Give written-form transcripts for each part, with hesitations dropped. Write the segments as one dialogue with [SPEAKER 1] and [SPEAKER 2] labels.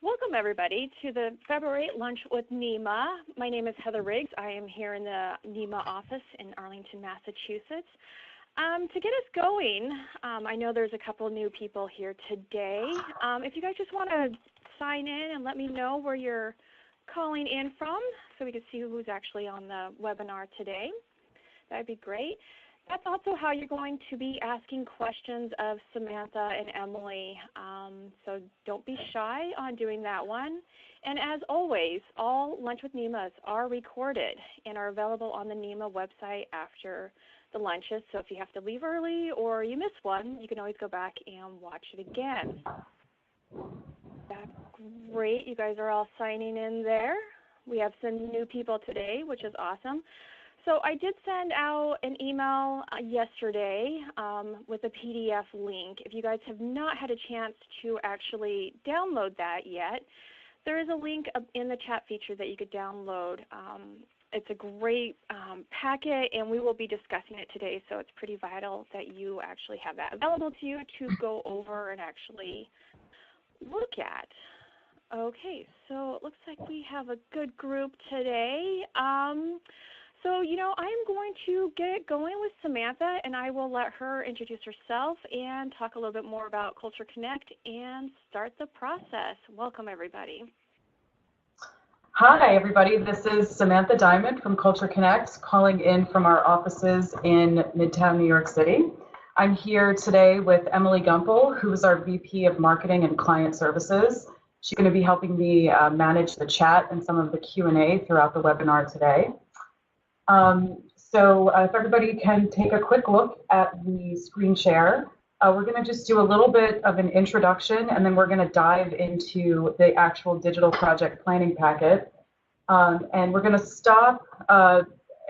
[SPEAKER 1] Welcome, everybody, to the February Lunch with NEMA. My name is Heather Riggs. I am here in the NEMA office in Arlington, Massachusetts. To get us going, I know there's a couple new people here today. If you guys just want to sign in and let me know where you're calling in from so we can see who's actually on the webinar today, that would be great. That's also how you're going to be asking questions of Samantha and Emily, so don't be shy on doing that one. And as always, all Lunch with NEMAs are recorded and are available on the NEMA website after the lunches, so if you have to leave early or you miss one, you can always go back and watch it again. That's great. You guys are all signing in there. We have some new people today, which is awesome. So I did send out an email yesterday with a PDF link. If you guys have not had a chance to actually download that yet, there is a link in the chat feature that you could download. It's a great packet, and we will be discussing it today, so it's pretty vital that you actually have that available to you to go over and actually look at. Okay, so it looks like we have a good group today. So, I'm going to get it going with Samantha, and I will let her introduce herself and talk a little bit more about CultureConnect and start the process. Welcome, everybody.
[SPEAKER 2] Hi, everybody. This is Samantha Diamond from CultureConnect, calling in from our offices in Midtown New York City. I'm here today with Emily Gumpel, who is our VP of Marketing and Client Services. She's going to be helping me manage the chat and some of the Q&A throughout the webinar today. So if everybody can take a quick look at the screen share, we're going to just do a little bit of an introduction, and then we're going to dive into the actual digital project planning packet. And we're going to stop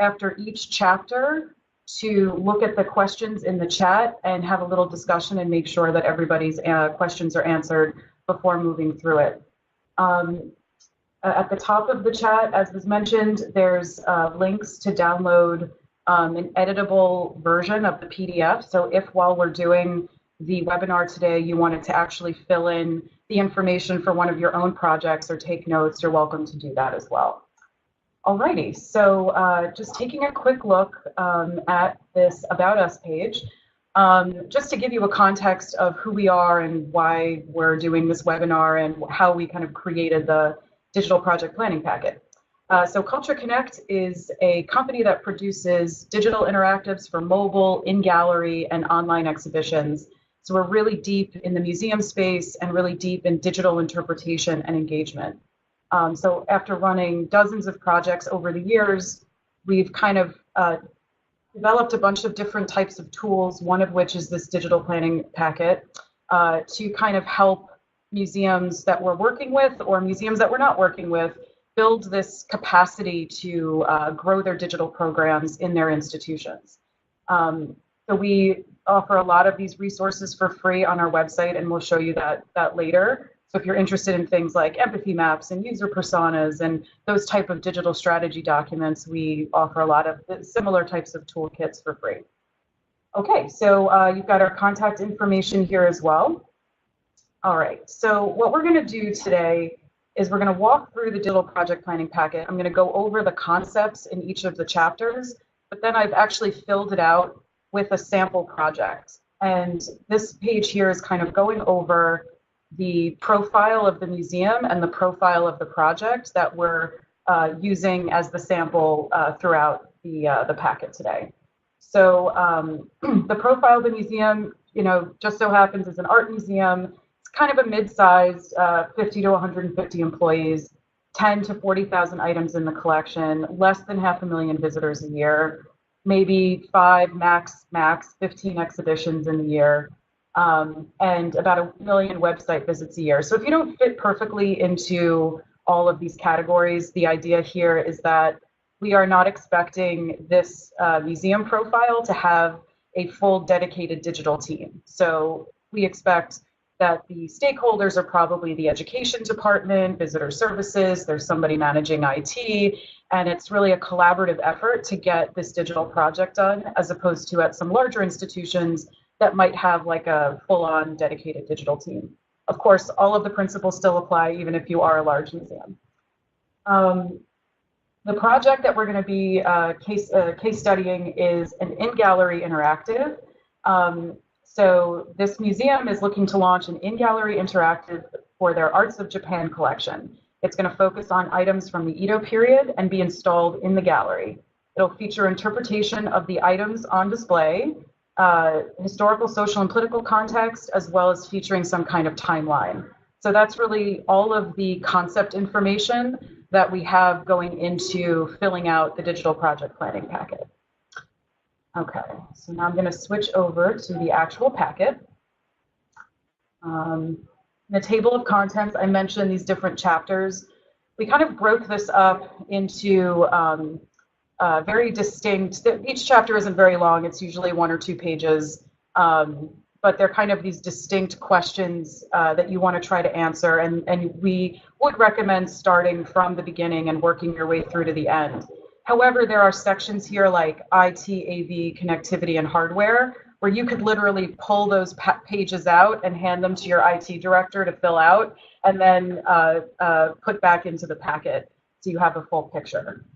[SPEAKER 2] after each chapter to look at the questions in the chat and have a little discussion and make sure that everybody's questions are answered before moving through it. At the top of the chat, as was mentioned, there's links to download an editable version of the PDF. So if while we're doing the webinar today, you wanted to actually fill in the information for one of your own projects or take notes, you're welcome to do that as well. Alrighty, so just taking a quick look at this About Us page, just to give you a context of who we are and why we're doing this webinar and how we kind of created the digital project planning packet. So CultureConnect is a company that produces digital interactives for mobile, in-gallery, and online exhibitions. So we're really deep in the museum space and really deep in digital interpretation and engagement. So after running dozens of projects over the years, we've kind of developed a bunch of different types of tools, one of which is this digital planning packet, to kind of help museums that we're working with or museums that we're not working with build this capacity to grow their digital programs in their institutions. So we offer a lot of these resources for free on our website, and we'll show you that later. So if you're interested in things like empathy maps and user personas and those type of digital strategy documents, we offer a lot of similar types of toolkits for free. Okay, so you've got our contact information here as well. All right, so what we're going to do today is we're going to walk through the digital project planning packet. I'm going to go over the concepts in each of the chapters, but then I've actually filled it out with a sample project. And this page here is kind of going over the profile of the museum and the profile of the project that we're using as the sample throughout the packet today. So the profile of the museum, just so happens is an art museum. Kind of a mid-sized 50 to 150 employees, 10 to 40,000 items in the collection, less than 500,000 visitors a year, maybe 5, max 15 exhibitions in the year, and about 1 million website visits a year. So if you don't fit perfectly into all of these categories, the idea here is that we are not expecting this museum profile to have a full dedicated digital team. So we expect that the stakeholders are probably the education department, visitor services, there's somebody managing IT, and it's really a collaborative effort to get this digital project done, as opposed to at some larger institutions that might have like a full-on dedicated digital team. Of course, all of the principles still apply even if you are a large museum. The project that we're going to be case studying is an in-gallery interactive. So this museum is looking to launch an in-gallery interactive for their Arts of Japan collection. It's going to focus on items from the Edo period and be installed in the gallery. It'll feature interpretation of the items on display, historical, social, and political context, as well as featuring some kind of timeline. So that's really all of the concept information that we have going into filling out the digital project planning packet. Okay, so now I'm going to switch over to the actual packet. In the table of contents, I mentioned these different chapters. We kind of broke this up into very distinct, each chapter isn't very long, it's usually 1 or 2 pages, but they're kind of these distinct questions that you want to try to answer, and we would recommend starting from the beginning and working your way through to the end. However, there are sections here like IT, AV, connectivity, and hardware, where you could literally pull those pages out and hand them to your IT director to fill out, and then put back into the packet so you have a full picture.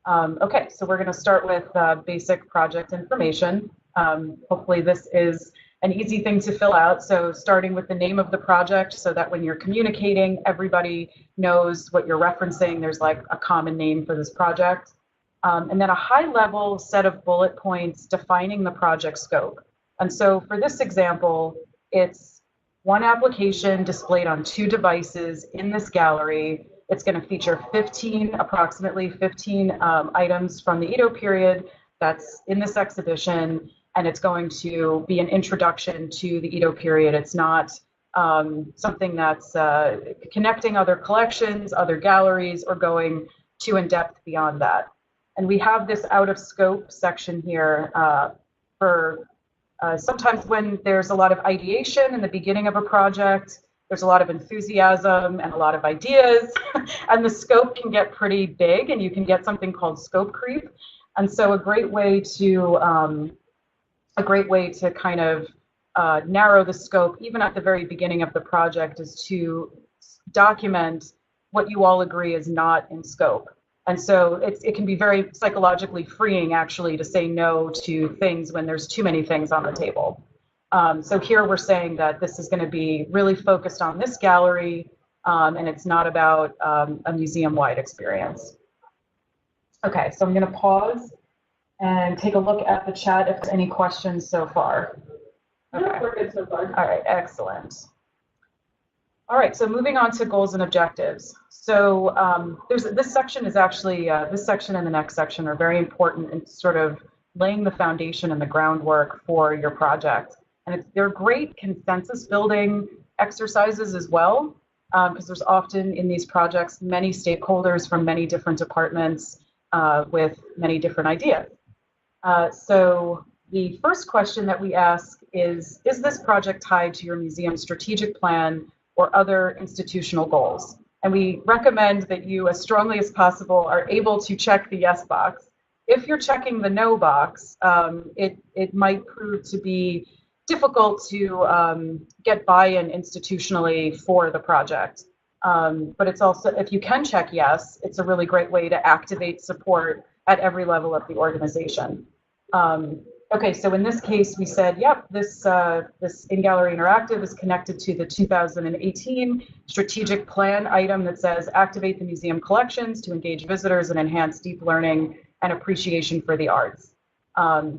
[SPEAKER 2] Okay, so we're going to start with basic project information. Hopefully this is an easy thing to fill out. So starting with the name of the project so that when you're communicating, everybody knows what you're referencing. There's like a common name for this project. And then a high-level set of bullet points defining the project scope. And so for this example, it's one application displayed on 2 devices in this gallery. It's going to feature approximately 15 items from the Edo period that's in this exhibition, and it's going to be an introduction to the Edo period. It's not something that's connecting other collections, other galleries, or going too in-depth beyond that. And we have this out-of-scope section here for sometimes when there's a lot of ideation in the beginning of a project, there's a lot of enthusiasm and a lot of ideas, and the scope can get pretty big, and you can get something called scope creep. And so a great way to kind of narrow the scope, even at the very beginning of the project, is to document what you all agree is not in scope. And so it can be very psychologically freeing, actually, to say no to things when there's too many things on the table. So here we're saying that this is going to be really focused on this gallery, and it's not about a museum-wide experience. Okay, so I'm going to pause and take a look at the chat if there's any questions so far. Okay.
[SPEAKER 3] Yeah, we're good so far.
[SPEAKER 2] All right, excellent. All right, so moving on to goals and objectives. So this section is actually, this section and the next section are very important in sort of laying the foundation and the groundwork for your project. And they're great consensus building exercises as well, because there's often in these projects many stakeholders from many different departments with many different ideas. So the first question that we ask is this project tied to your museum's strategic plan or other institutional goals? And we recommend that you, as strongly as possible, are able to check the yes box. If you're checking the no box, it might prove to be difficult to get buy-in institutionally for the project. But it's also, if you can check yes, it's a really great way to activate support at every level of the organization. Okay, so in this case, we said, yep, this in-gallery interactive is connected to the 2018 strategic plan item that says activate the museum collections to engage visitors and enhance deep learning and appreciation for the arts.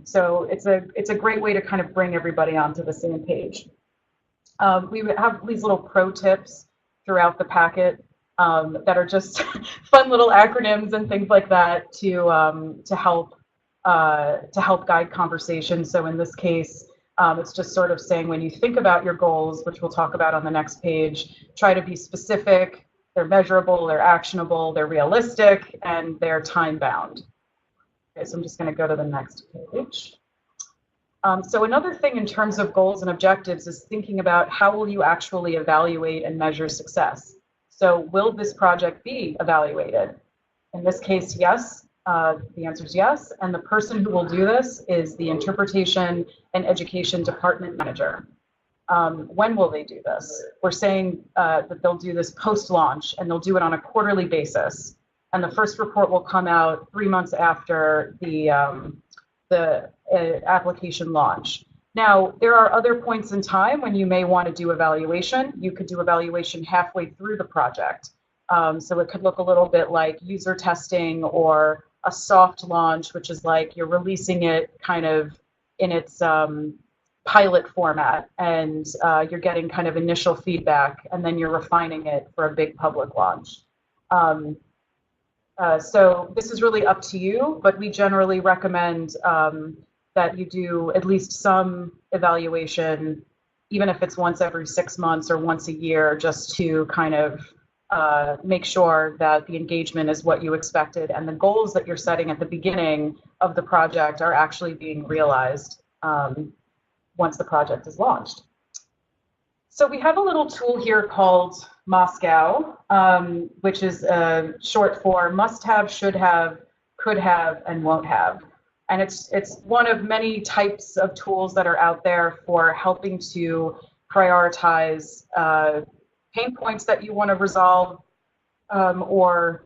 [SPEAKER 2] So it's a great way to kind of bring everybody onto the same page. We have these little pro tips throughout the packet that are just fun little acronyms and things like that to help guide conversation. So in this case, it's just sort of saying when you think about your goals, which we'll talk about on the next page, try to be specific, they're measurable, they're actionable, they're realistic, and they're time bound. Okay, so I'm just going to go to the next page. So another thing in terms of goals and objectives is thinking about how will you actually evaluate and measure success. So will this project be evaluated? In this case, yes. The answer is yes, and the person who will do this is the Interpretation and Education Department Manager. When will they do this? We're saying that they'll do this post-launch, and they'll do it on a quarterly basis. And the first report will come out 3 months after the application launch. Now, there are other points in time when you may want to do evaluation. You could do evaluation halfway through the project. So it could look a little bit like user testing or a soft launch, which is like you're releasing it kind of in its pilot format, and you're getting kind of initial feedback, and then you're refining it for a big public launch. So this is really up to you, but we generally recommend that you do at least some evaluation, even if it's once every 6 months or once a year, just to kind of make sure that the engagement is what you expected and the goals that you're setting at the beginning of the project are actually being realized once the project is launched. So we have a little tool here called Moscow, which is short for must have, should have, could have, and won't have. And it's one of many types of tools that are out there for helping to prioritize pain points that you want to resolve, or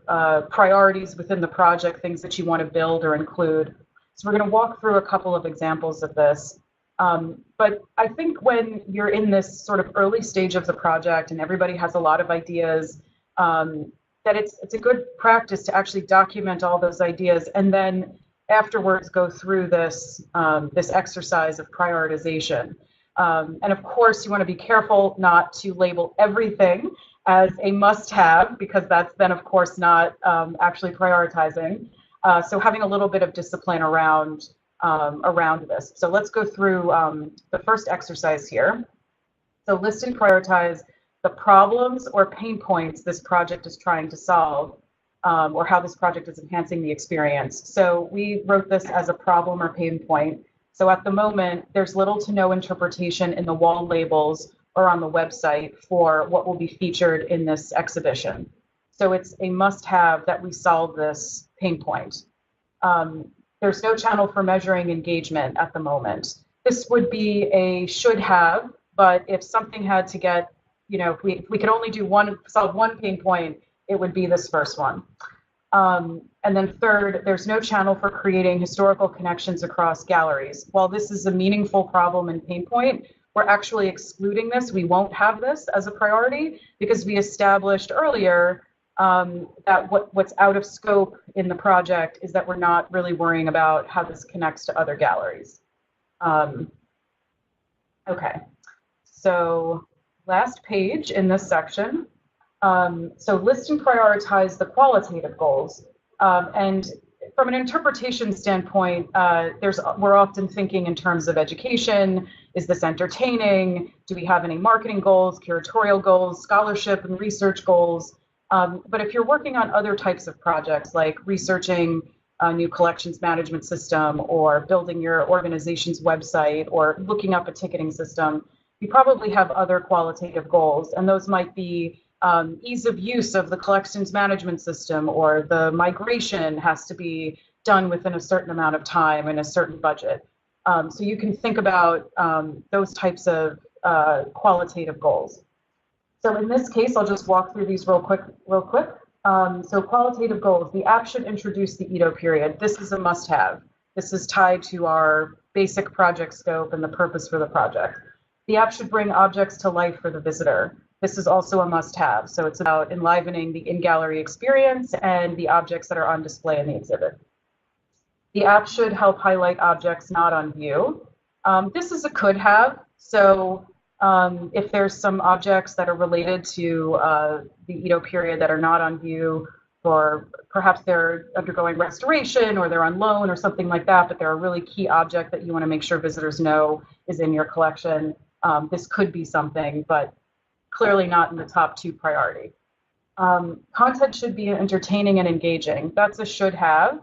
[SPEAKER 2] priorities within the project, things that you want to build or include. So we're going to walk through a couple of examples of this. But I think when you're in this sort of early stage of the project and everybody has a lot of ideas, that it's a good practice to actually document all those ideas and then afterwards go through this this exercise of prioritization. And of course, you want to be careful not to label everything as a must-have, because that's then, of course, not actually prioritizing. So having a little bit of discipline around this. So let's go through the first exercise here. So list and prioritize the problems or pain points this project is trying to solve, or how this project is enhancing the experience. So we wrote this as a problem or pain point. So at the moment, there's little to no interpretation in the wall labels or on the website for what will be featured in this exhibition. So it's a must-have that we solve this pain point. There's no channel for measuring engagement at the moment. This would be a should-have, but if something had to get, if we could only solve one pain point, it would be this first one. And then third, there's no channel for creating historical connections across galleries. While this is a meaningful problem and pain point, we're actually excluding this. We won't have this as a priority because we established earlier that what's out of scope in the project is that we're not really worrying about how this connects to other galleries. Okay, so last page in this section. So list and prioritize the qualitative goals. And from an interpretation standpoint, we're often thinking in terms of education. Is this entertaining? Do we have any marketing goals, curatorial goals, scholarship and research goals? But if you're working on other types of projects like researching a new collections management system or building your organization's website or looking up a ticketing system, you probably have other qualitative goals, and those might be ease of use of the collections management system, or the migration has to be done within a certain amount of time and a certain budget. So you can think about those types of qualitative goals. So in this case, I'll just walk through these real quick. So qualitative goals, the app should introduce the Edo period. This is a must-have. This is tied to our basic project scope and the purpose for the project. The app should bring objects to life for the visitor. This is also a must-have. So it's about enlivening the in-gallery experience and the objects that are on display in the exhibit. The app should help highlight objects not on view. This is a could-have. So if there's some objects that are related to the Edo period that are not on view, or perhaps they're undergoing restoration or they're on loan or something like that, but they're a really key object that you want to make sure visitors know is in your collection, this could be something, but clearly not in the top 2 priority. Content should be entertaining and engaging. That's a should have.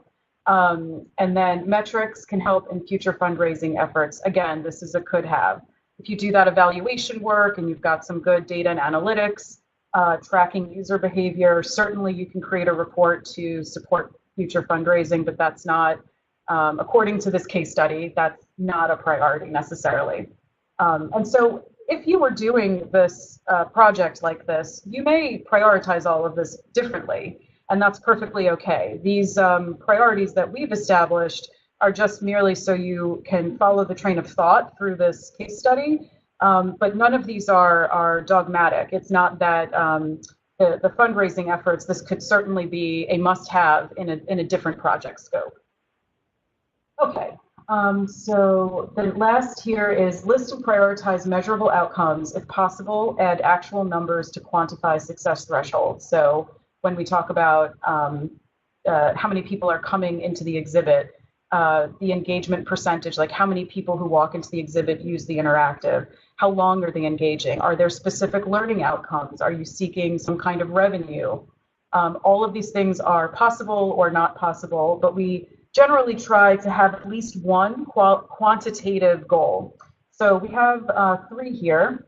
[SPEAKER 2] And then metrics can help in future fundraising efforts. Again, this is a could have. If you do that evaluation work and you've got some good data and analytics, tracking user behavior, certainly you can create a report to support future fundraising, but that's not, according to this case study, that's not a priority necessarily. And so if you were doing this project like this, you may prioritize all of this differently, and that's perfectly okay. These priorities that we've established are just merely so you can follow the train of thought through this case study, but none of these are dogmatic. It's not that the fundraising efforts, this could certainly be a must-have in a different project scope. Okay, so the last here is list and prioritize measurable outcomes. If possible, add actual numbers to quantify success thresholds. So when we talk about how many people are coming into the exhibit, the engagement percentage, like how many people who walk into the exhibit use the interactive, how long are they engaging, are there specific learning outcomes, are you seeking some kind of revenue? All of these things are possible or not possible, but we generally try to have at least one quantitative goal. So we have 3 here.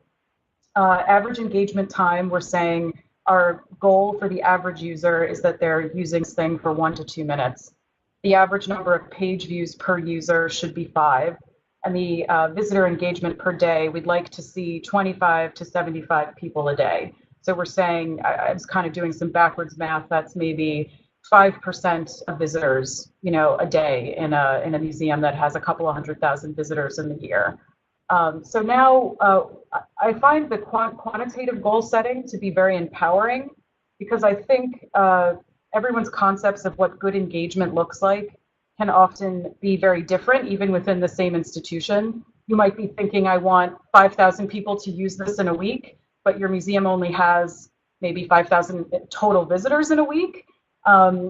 [SPEAKER 2] Average engagement time, we're saying our goal for the average user is that they're using this thing for 1 to 2 minutes. The average number of page views per user should be 5. And the visitor engagement per day, we'd like to see 25 to 75 people a day. So we're saying, I was kind of doing some backwards math, that's maybe 5% of visitors, a day in a museum that has a couple of 100,000 visitors in the year. So now I find the quantitative goal setting to be very empowering, because I think everyone's concepts of what good engagement looks like can often be very different, even within the same institution. You might be thinking, I want 5,000 people to use this in a week, but your museum only has maybe 5,000 total visitors in a week.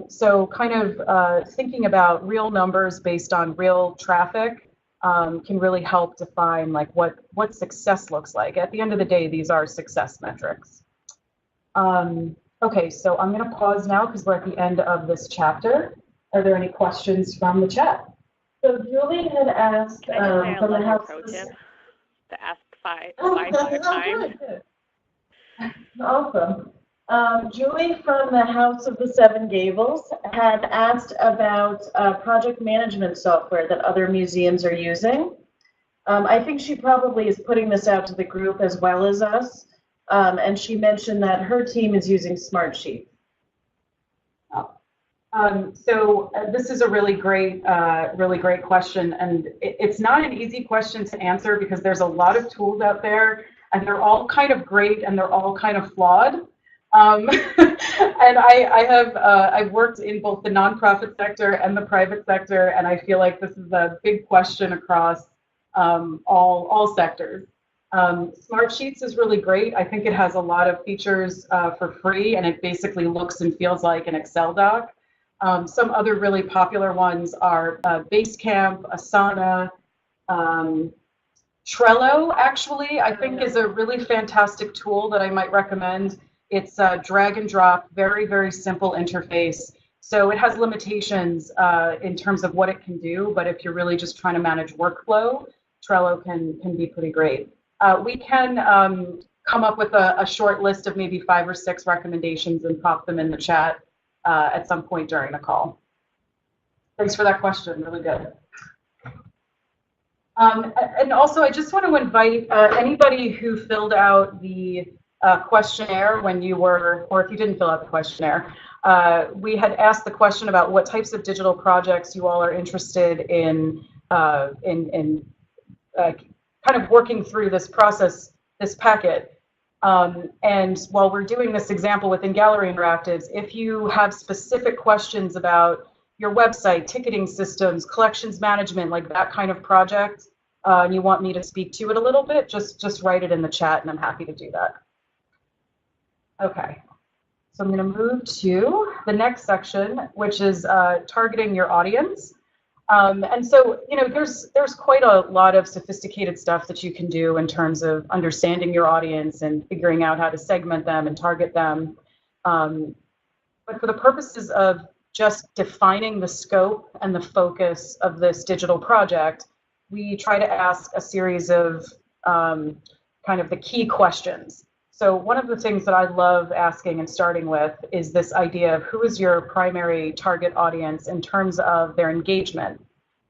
[SPEAKER 2] So kind of thinking about real numbers based on real traffic can really help define like what success looks like. At the end of the day, these are success metrics. Okay, so I'm going to pause now because we're at the end of this chapter. Are there any questions from the chat?
[SPEAKER 3] So Julie had asked from the house.
[SPEAKER 1] Pro tip to ask five
[SPEAKER 3] times. Awesome. Julie from the House of the Seven Gables had asked about project management software that other museums are using. I think she probably is putting this out to the group as well as us, and she mentioned that her team is using Smartsheet.
[SPEAKER 2] So this is a really great question, and it's not an easy question to answer because there's a lot of tools out there, and they're all kind of great and they're all kind of flawed. And I've worked in both the nonprofit sector and the private sector, and I feel like this is a big question across all sectors. Smartsheets is really great. I think it has a lot of features for free, and it basically looks and feels like an Excel doc. Some other really popular ones are Basecamp, Asana, Trello, actually, I think is a really fantastic tool that I might recommend. It's a drag and drop, very, very simple interface. So it has limitations in terms of what it can do, but if you're really just trying to manage workflow, Trello can be pretty great. We can come up with a short list of maybe 5 or 6 recommendations and pop them in the chat at some point during the call. Thanks for that question, really good. And also, I just want to invite anybody who filled out the questionnaire when you were, or if you didn't fill out the questionnaire, we had asked the question about what types of digital projects you all are interested in kind of working through this process, this packet. And while we're doing this example within Gallery Interactives, if you have specific questions about your website, ticketing systems, collections management, like that kind of project, and you want me to speak to it a little bit, just write it in the chat and I'm happy to do that. Okay, so I'm going to move to the next section, which is targeting your audience. And so, there's quite a lot of sophisticated stuff that you can do in terms of understanding your audience and figuring out how to segment them and target them. But for the purposes of just defining the scope and the focus of this digital project, we try to ask a series of kind of the key questions. So one of the things that I love asking and starting with is this idea of who is your primary target audience in terms of their engagement.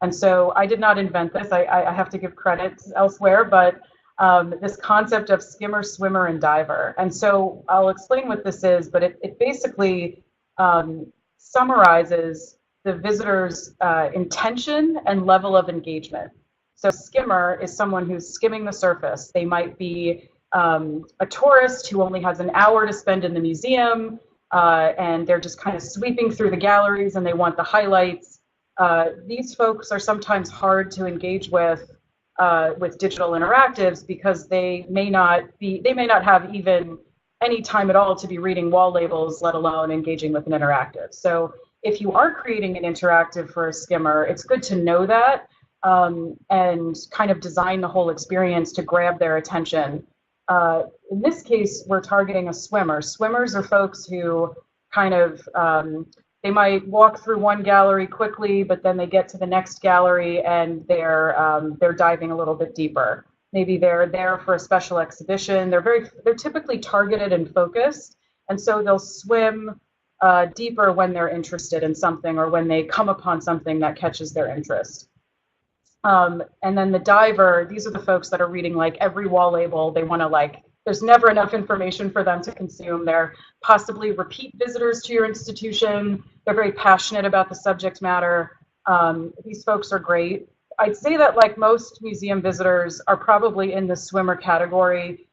[SPEAKER 2] And so I did not invent this. I have to give credit elsewhere, but this concept of skimmer, swimmer, and diver. And so I'll explain what this is, but it basically summarizes the visitor's intention and level of engagement. So skimmer is someone who's skimming the surface. They might be a tourist who only has an hour to spend in the museum, and they're just kind of sweeping through the galleries and they want the highlights. These folks are sometimes hard to engage with digital interactives because they may not have even any time at all to be reading wall labels, let alone engaging with an interactive. So if you are creating an interactive for a skimmer, it's good to know that and kind of design the whole experience to grab their attention. In this case, we're targeting a swimmer. Swimmers are folks who kind of, they might walk through one gallery quickly, but then they get to the next gallery and they're diving a little bit deeper. Maybe they're there for a special exhibition. They're typically targeted and focused, and so they'll swim deeper when they're interested in something or when they come upon something that catches their interest. And then the diver, these are the folks that are reading like every wall label. They want to there's never enough information for them to consume. They're possibly repeat visitors to your institution. They're very passionate about the subject matter. These folks are great. I'd say that like most museum visitors are probably in the swimmer category.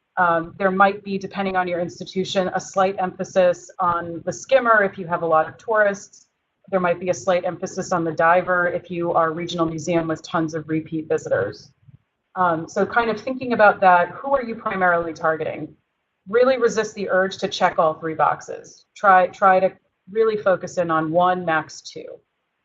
[SPEAKER 2] There might be, depending on your institution, a slight emphasis on the skimmer if you have a lot of tourists. There might be a slight emphasis on the diver if you are a regional museum with tons of repeat visitors. So kind of thinking about that, who are you primarily targeting? Really resist the urge to check all three boxes. Try to really focus in on one, max two.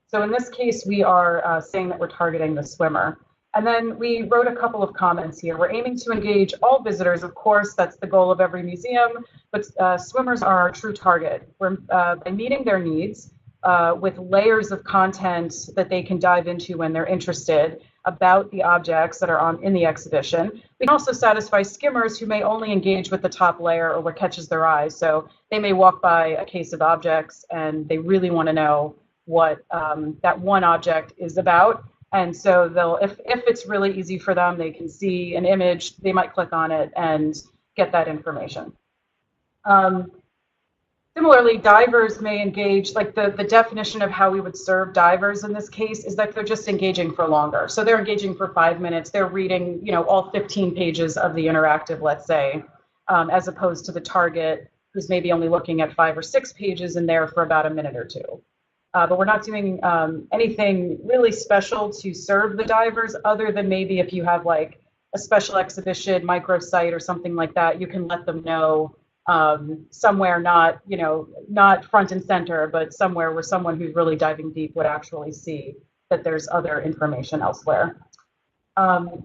[SPEAKER 2] So in this case, we are saying that we're targeting the swimmer. And then we wrote a couple of comments here. We're aiming to engage all visitors, of course, that's the goal of every museum, but swimmers are our true target. We're by meeting their needs with layers of content that they can dive into when they're interested about the objects that are in the exhibition. We can also satisfy skimmers who may only engage with the top layer or what catches their eye. So they may walk by a case of objects and they really want to know what that one object is about. And so they'll, if it's really easy for them, they can see an image, they might click on it and get that information. Similarly, divers may engage, like the definition of how we would serve divers in this case is that they're just engaging for longer. So they're engaging for 5 minutes, they're reading, all 15 pages of the interactive, let's say, as opposed to the target who's maybe only looking at 5 or 6 pages and there for about a minute or two. But we're not doing anything really special to serve the divers other than maybe if you have like a special exhibition, microsite or something like that, you can let them know somewhere not front and center, but somewhere where someone who's really diving deep would actually see that there's other information elsewhere. And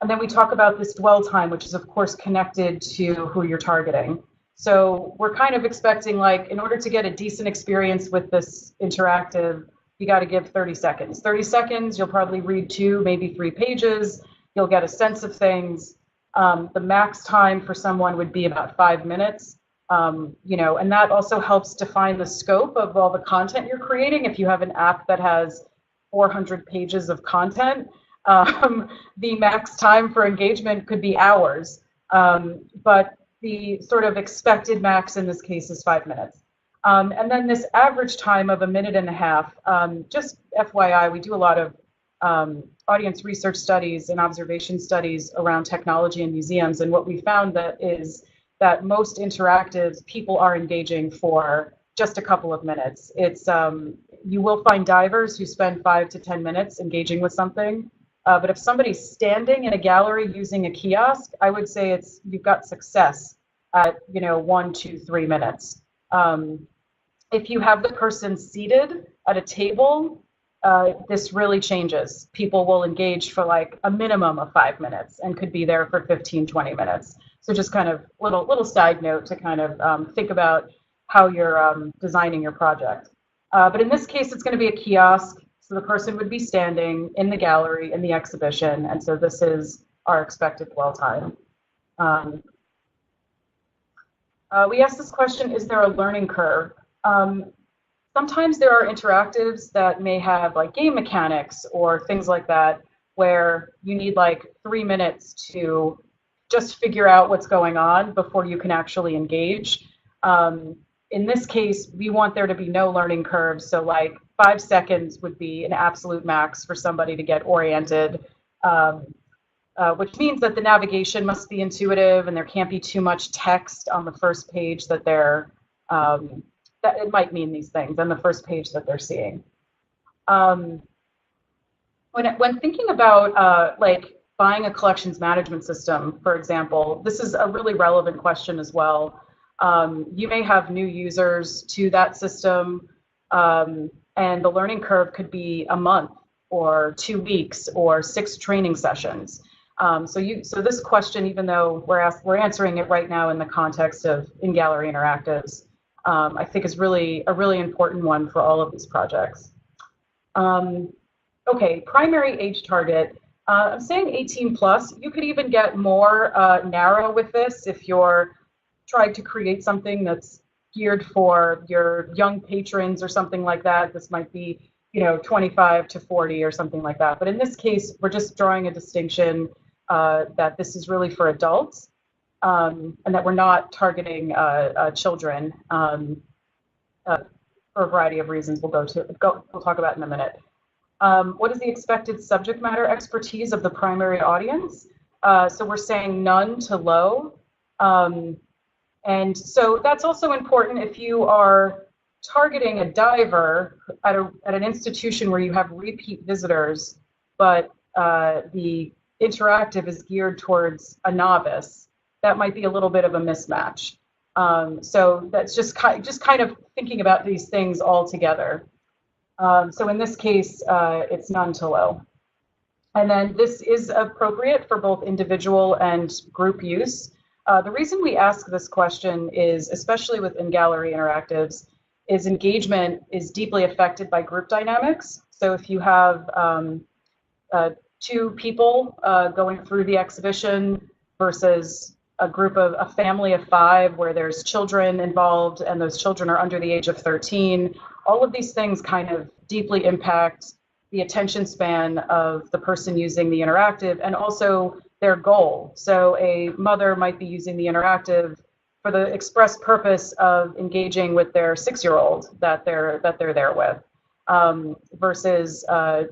[SPEAKER 2] then we talk about this dwell time, which is of course connected to who you're targeting. So we're kind of expecting, like, in order to get a decent experience with this interactive, you got to give 30 seconds. 30 seconds, you'll probably read 2, maybe 3 pages. You'll get a sense of things. The max time for someone would be about 5 minutes. And that also helps define the scope of all the content you're creating. If you have an app that has 400 pages of content, the max time for engagement could be hours. But the sort of expected max in this case is 5 minutes. And then this average time of 1.5 minutes, just FYI, we do a lot of audience research studies and observation studies around technology in museums, and what we found is that most interactives, people are engaging for just a couple of minutes. It's you will find divers who spend 5 to 10 minutes engaging with something, but if somebody's standing in a gallery using a kiosk, I would say you've got success at 1, 2, 3 minutes. If you have the person seated at a table, this really changes. People will engage for like a minimum of 5 minutes and could be there for 15, 20 minutes. So just kind of little side note to kind of think about how you're designing your project. But in this case, it's going to be a kiosk. So the person would be standing in the gallery, in the exhibition. And so this is our expected dwell time. We asked this question, is there a learning curve? Sometimes there are interactives that may have like game mechanics or things like that, where you need like 3 minutes to just figure out what's going on before you can actually engage. In this case, we want there to be no learning curves. So like 5 seconds would be an absolute max for somebody to get oriented, which means that the navigation must be intuitive and there can't be too much text on the first page that they're, that it might mean these things on the first page that they're seeing. When thinking about like buying a collections management system, for example, this is a really relevant question as well. You may have new users to that system, and the learning curve could be a month or 2 weeks or 6 training sessions. So this question, even though we're answering it right now in the context of in-gallery interactives, I think is really a really important one for all of these projects. Okay, primary age target. I'm saying 18 plus. You could even get more narrow with this if you're trying to create something that's geared for your young patrons or something like that. This might be, 25 to 40 or something like that. But in this case, we're just drawing a distinction that this is really for adults, and that we're not targeting children for a variety of reasons. We'll talk about in a minute. What is the expected subject matter expertise of the primary audience? So we're saying none to low. And so that's also important if you are targeting a diver at an institution where you have repeat visitors, but the interactive is geared towards a novice. That might be a little bit of a mismatch. So that's just kind of thinking about these things all together. So in this case, it's none to low. And then this is appropriate for both individual and group use. The reason we ask this question is, especially with in-gallery interactives, is engagement is deeply affected by group dynamics. So if you have 2 people going through the exhibition versus a family of 5 where there's children involved and those children are under the age of 13, all of these things kind of deeply impact the attention span of the person using the interactive and also their goal. So a mother might be using the interactive for the express purpose of engaging with their 6-year-old that they're there with, versus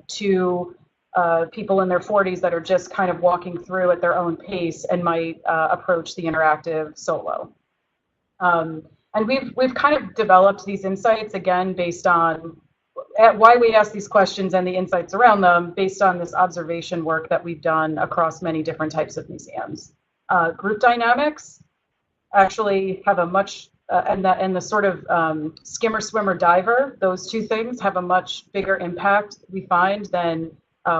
[SPEAKER 2] 2 people in their 40s that are just kind of walking through at their own pace and might approach the interactive solo. And we've kind of developed these insights, again, based on why we ask these questions and the insights around them, based on this observation work that we've done across many different types of museums. Group dynamics actually have a much, and the sort of skimmer, swimmer, diver, those 2 things have a much bigger impact, we find, than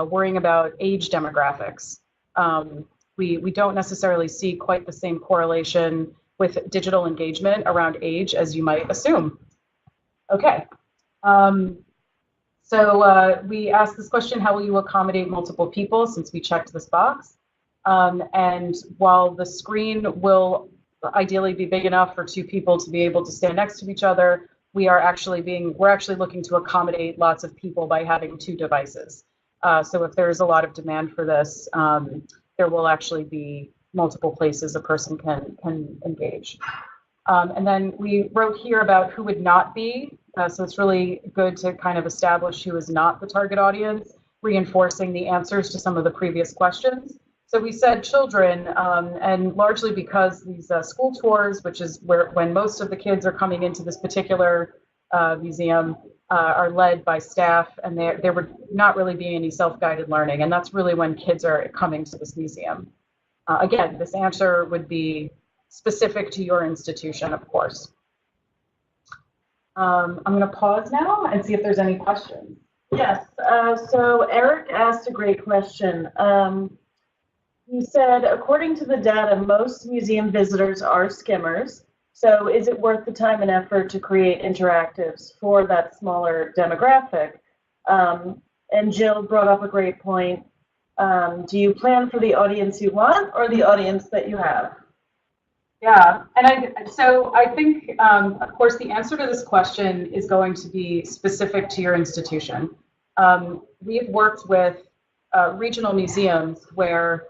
[SPEAKER 2] worrying about age demographics. We don't necessarily see quite the same correlation with digital engagement around age as you might assume. Okay. So we asked this question, how will you accommodate multiple people, since we checked this box? And while the screen will ideally be big enough for 2 people to be able to stand next to each other, we're actually looking to accommodate lots of people by having 2 devices. So if there's a lot of demand for this, there will actually be multiple places a person can engage. And then we wrote here about who would not be. So it's really good to kind of establish who is not the target audience, reinforcing the answers to some of the previous questions. So we said children, and largely because these school tours, which is when most of the kids are coming into this particular museum, are led by staff, and there would not really be any self-guided learning, and that's really when kids are coming to this museum. Again, this answer would be specific to your institution, of course. I'm going to pause now and see if there's any questions.
[SPEAKER 3] Yes, so Eric asked a great question. He said, according to the data, most museum visitors are skimmers. So is it worth the time and effort to create interactives for that smaller demographic? And Jill brought up a great point. Do you plan for the audience you want or the audience that you have?
[SPEAKER 2] Yeah, and I think, of course, the answer to this question is going to be specific to your institution. We've worked with regional museums where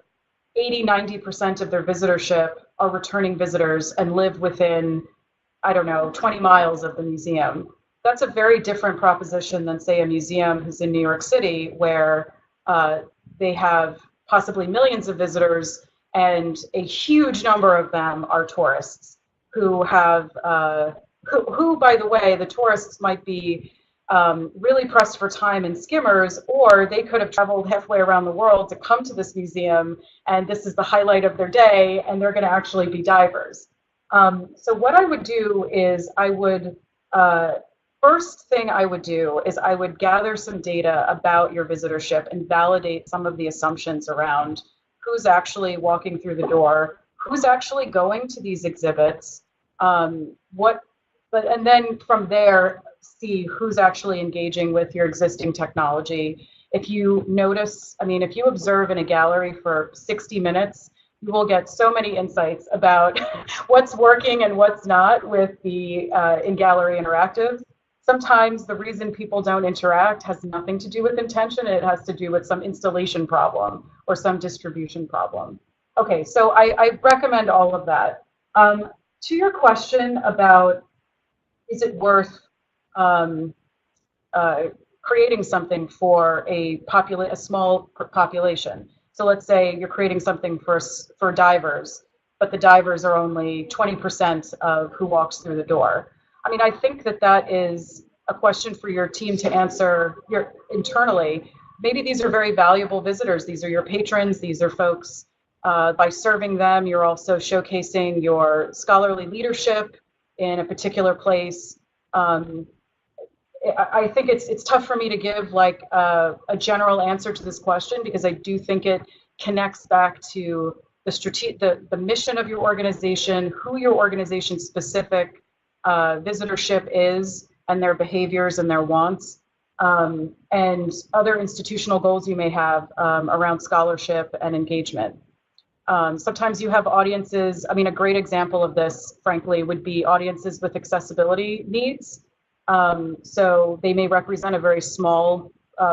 [SPEAKER 2] 80–90% of their visitorship are returning visitors and live within, I don't know, 20 miles of the museum. That's a very different proposition than, say, a museum who's in New York City, where they have possibly millions of visitors, and a huge number of them are tourists who have, who, by the way, the tourists might be really pressed for time in skimmers, or they could have traveled halfway around the world to come to this museum, and this is the highlight of their day, and they're going to actually be divers. So what I would do is I would, first thing I would do is I would gather some data about your visitorship and validate some of the assumptions around who's actually walking through the door, who's actually going to these exhibits, and then from there, see who's actually engaging with your existing technology. If you notice, I mean, if you observe in a gallery for 60 minutes, you will get so many insights about what's working and what's not with the in-gallery interactive. Sometimes the reason people don't interact has nothing to do with intention. It has to do with some installation problem or some distribution problem. Okay, so I recommend all of that. To your question about, is it worth creating something for a small population? So let's say you're creating something for divers, but the divers are only 20% of who walks through the door. I mean, I think that is a question for your team to answer internally. Maybe these are very valuable visitors. These are your patrons. These are folks, by serving them, you're also showcasing your scholarly leadership in a particular place. I think it's tough for me to give like a general answer to this question, because I do think it connects back to the mission of your organization, who your organization's specific visitorship is, and their behaviors and their wants, and other institutional goals you may have around scholarship and engagement. Sometimes you have audiences, I mean, a great example of this, frankly, would be audiences with accessibility needs. So they may represent a very small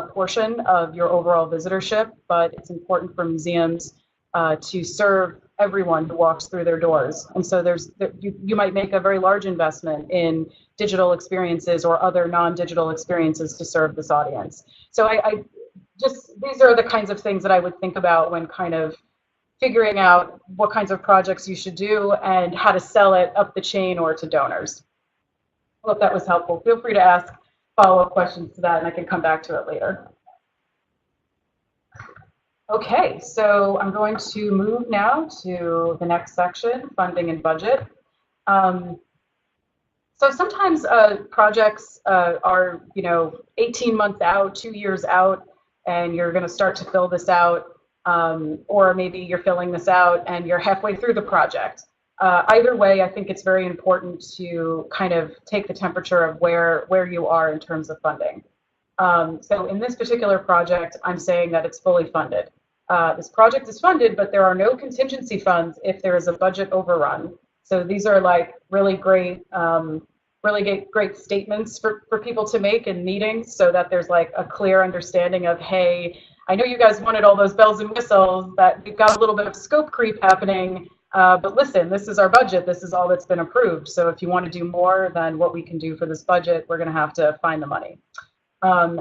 [SPEAKER 2] portion of your overall visitorship, but it's important for museums to serve everyone who walks through their doors. And so you might make a very large investment in digital experiences or other non-digital experiences to serve this audience. So these are the kinds of things that I would think about when kind of figuring out what kinds of projects you should do and how to sell it up the chain or to donors. I hope that was helpful. Feel free to ask follow-up questions to that, and I can come back to it later. Okay, so I'm going to move now to the next section, funding and budget. So sometimes projects are, 18 months out, 2 years out, and you're going to start to fill this out, or maybe you're filling this out and you're halfway through the project. Either way, I think it's very important to kind of take the temperature of where you are in terms of funding. So in this particular project, I'm saying that it's fully funded. This project is funded, but there are no contingency funds if there is a budget overrun. So these are like really great statements for people to make in meetings, so that there's like a clear understanding of, hey, I know you guys wanted all those bells and whistles, that we've got a little bit of scope creep happening, but listen, this is our budget, this is all that's been approved. So if you want to do more than what we can do for this budget, we're going to have to find the money.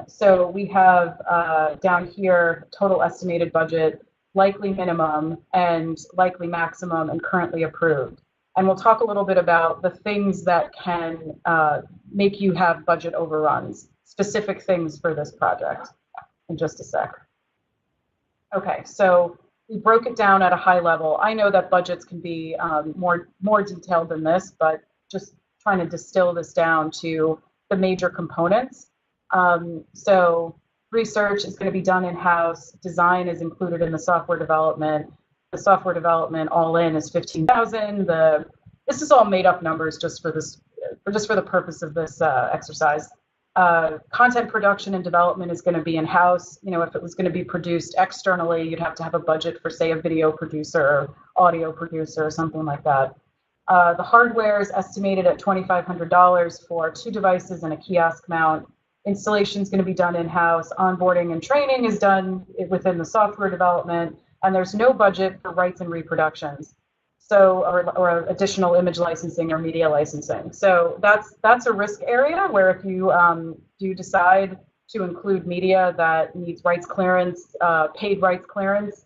[SPEAKER 2] So we have down here total estimated budget, likely minimum, and likely maximum, and currently approved. And we'll talk a little bit about the things that can make you have budget overruns, specific things for this project in just a sec. Okay, so we broke it down at a high level. I know that budgets can be more detailed than this, but just trying to distill this down to the major components. So research is going to be done in-house. Design is included in the software development. The software development all in is $15,000. This is all made up numbers just for the purpose of this exercise. Content production and development is going to be in-house. If it was going to be produced externally, you'd have to have a budget for, say, a video producer, audio producer, or something like that. The hardware is estimated at $2,500 for 2 devices and a kiosk mount. Installation is going to be done in-house. Onboarding and training is done within the software development. and there's no budget for rights and reproductions. So, or additional image licensing or media licensing. So that's a risk area where if you do decide to include media that needs rights clearance, paid rights clearance,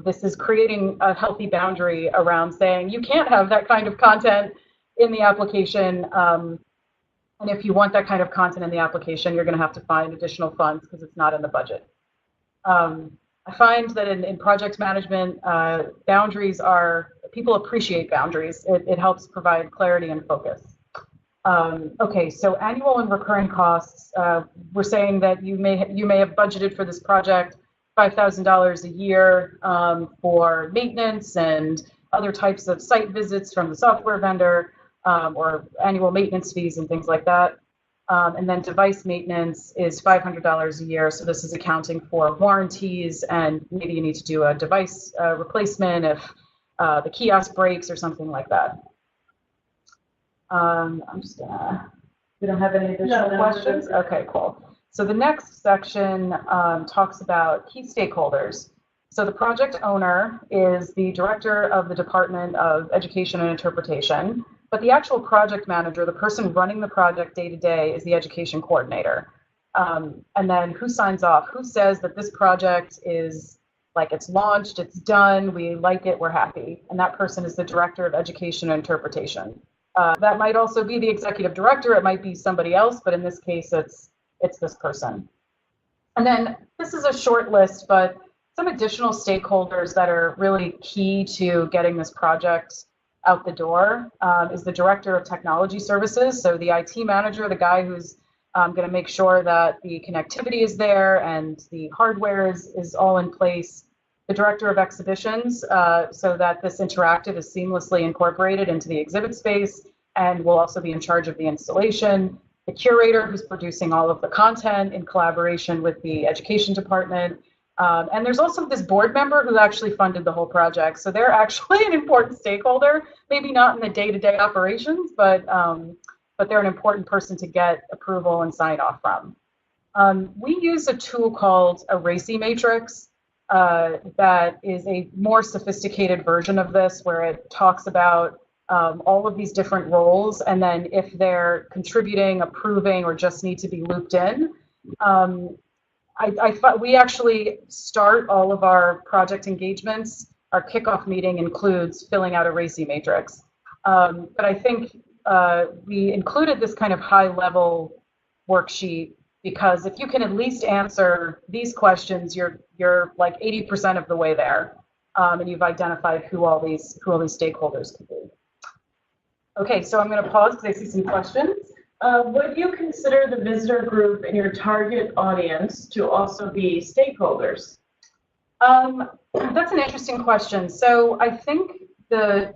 [SPEAKER 2] this is creating a healthy boundary around saying you can't have that kind of content in the application. And if you want that kind of content in the application, you're going to have to find additional funds because it's not in the budget. I find that in project management, boundaries are, people appreciate boundaries. It helps provide clarity and focus. Okay, so annual and recurring costs. We're saying that you may have budgeted for this project $5,000 a year for maintenance and other types of site visits from the software vendor, or annual maintenance fees and things like that. And then device maintenance is $500 a year. So this is accounting for warranties, and maybe you need to do a device replacement if the kiosk breaks or something like that. I'm just gonna, we don't have any additional questions? Okay, cool. So the next section talks about key stakeholders. So the project owner is the director of the Department of Education and Interpretation, but the actual project manager, the person running the project day to day, is the education coordinator. And then who signs off? Who says that this project is, like, it's launched, it's done, we like it, we're happy? And that person is the director of Education and Interpretation. That might also be the executive director, it might be somebody else, but in this case, it's this person. And then this is a short list, but some additional stakeholders that are really key to getting this project out the door is the director of technology services. So the IT manager, the guy who's going to make sure that the connectivity is there and the hardware is all in place. The director of exhibitions, so that this interactive is seamlessly incorporated into the exhibit space and will also be in charge of the installation. The curator, who's producing all of the content in collaboration with the education department. And there's also this board member who actually funded the whole project. So they're actually an important stakeholder, maybe not in the day-to-day operations, but they're an important person to get approval and sign off from. We use a tool called a RACI matrix that is a more sophisticated version of this, where it talks about all of these different roles, and then if they're contributing, approving, or just need to be looped in. We actually start all of our project engagements. Our kickoff meeting includes filling out a RACI matrix. But I think we included this kind of high-level worksheet because if you can at least answer these questions, you're like 80% of the way there, and you've identified who all these stakeholders could be. Okay, so I'm going to pause because I see some questions.
[SPEAKER 3] Would you consider the visitor group in your target audience to also be stakeholders?
[SPEAKER 2] That's an interesting question. So I think the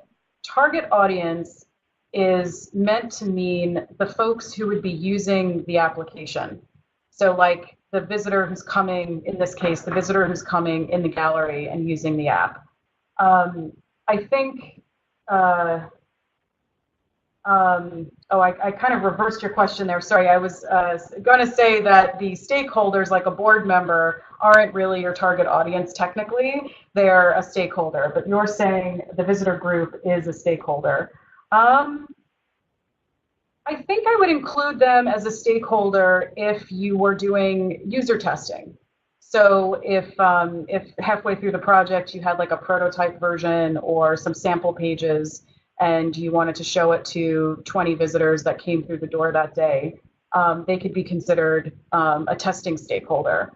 [SPEAKER 2] target audience is meant to mean the folks who would be using the application. So like the visitor who's coming, in this case, the visitor who's coming in the gallery and using the app. I think, I kind of reversed your question there. Sorry, I was going to say that the stakeholders, like a board member, aren't really your target audience technically. They're a stakeholder, but you're saying the visitor group is a stakeholder. I think I would include them as a stakeholder if you were doing user testing. So if halfway through the project you had like a prototype version or some sample pages, and you wanted to show it to 20 visitors that came through the door that day, they could be considered a testing stakeholder.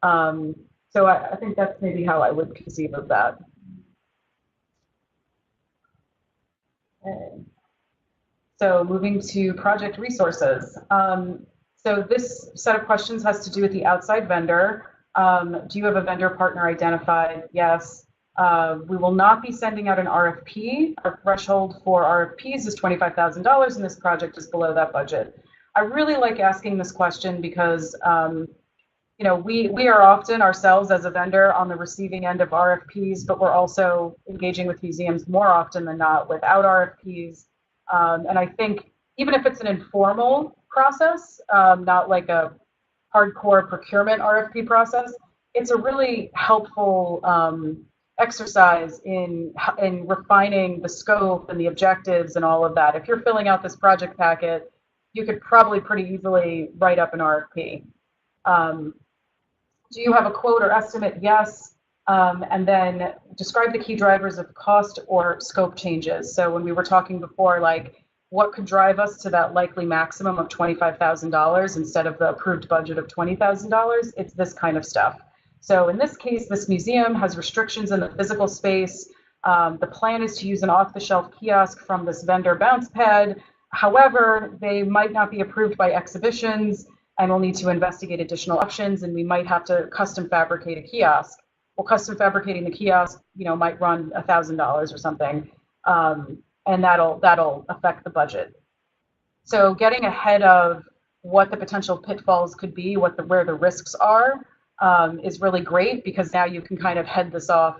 [SPEAKER 2] So I think that's maybe how I would conceive of that. Okay. So moving to project resources. So this set of questions has to do with the outside vendor. Do you have a vendor partner identified? Yes. We will not be sending out an RFP. Our threshold for RFPs is $25,000, and this project is below that budget. I really like asking this question because you know, we are often ourselves as a vendor on the receiving end of RFPs, but we're also engaging with museums more often than not without RFPs. And I think even if it's an informal process, not like a hardcore procurement RFP process, it's a really helpful exercise in refining the scope and the objectives and all of that. If you're filling out this project packet, you could probably pretty easily write up an RFP. Do you have a quote or estimate? Yes. And then describe the key drivers of cost or scope changes. So when we were talking before, like what could drive us to that likely maximum of $25,000 instead of the approved budget of $20,000, it's this kind of stuff. So in this case, this museum has restrictions in the physical space. The plan is to use an off-the-shelf kiosk from this vendor bounce pad. However, they might not be approved by exhibitions, and we'll need to investigate additional options, and we might have to custom fabricate a kiosk. Well, custom fabricating the kiosk, might run $1,000 or something, and that'll affect the budget. So getting ahead of what the potential pitfalls could be, where the risks are, is really great, because now you can kind of head this off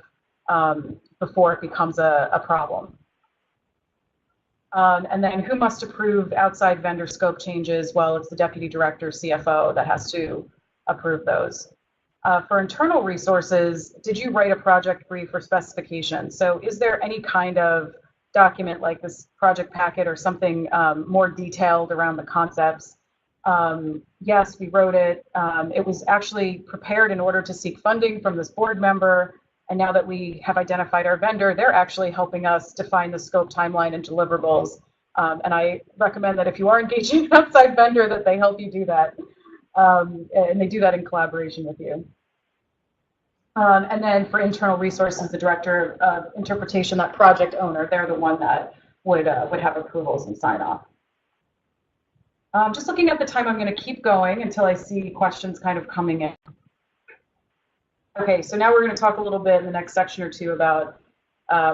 [SPEAKER 2] before it becomes a problem. And then who must approve outside vendor scope changes? Well, it's the deputy director, CFO, that has to approve those. For internal resources, did you write a project brief or specification? So is there any kind of document like this project packet or something more detailed around the concepts? Yes, we wrote it. It was actually prepared in order to seek funding from this board member. And now that we have identified our vendor, they're actually helping us define the scope, timeline, and deliverables. And I recommend that if you are engaging an outside vendor, that they help you do that. And they do that in collaboration with you. And then for internal resources, the director of interpretation, that project owner, they're the one that would have approvals and sign off. Just looking at the time, I'm going to keep going until I see questions kind of coming in. Okay, so now we're going to talk a little bit in the next section or two about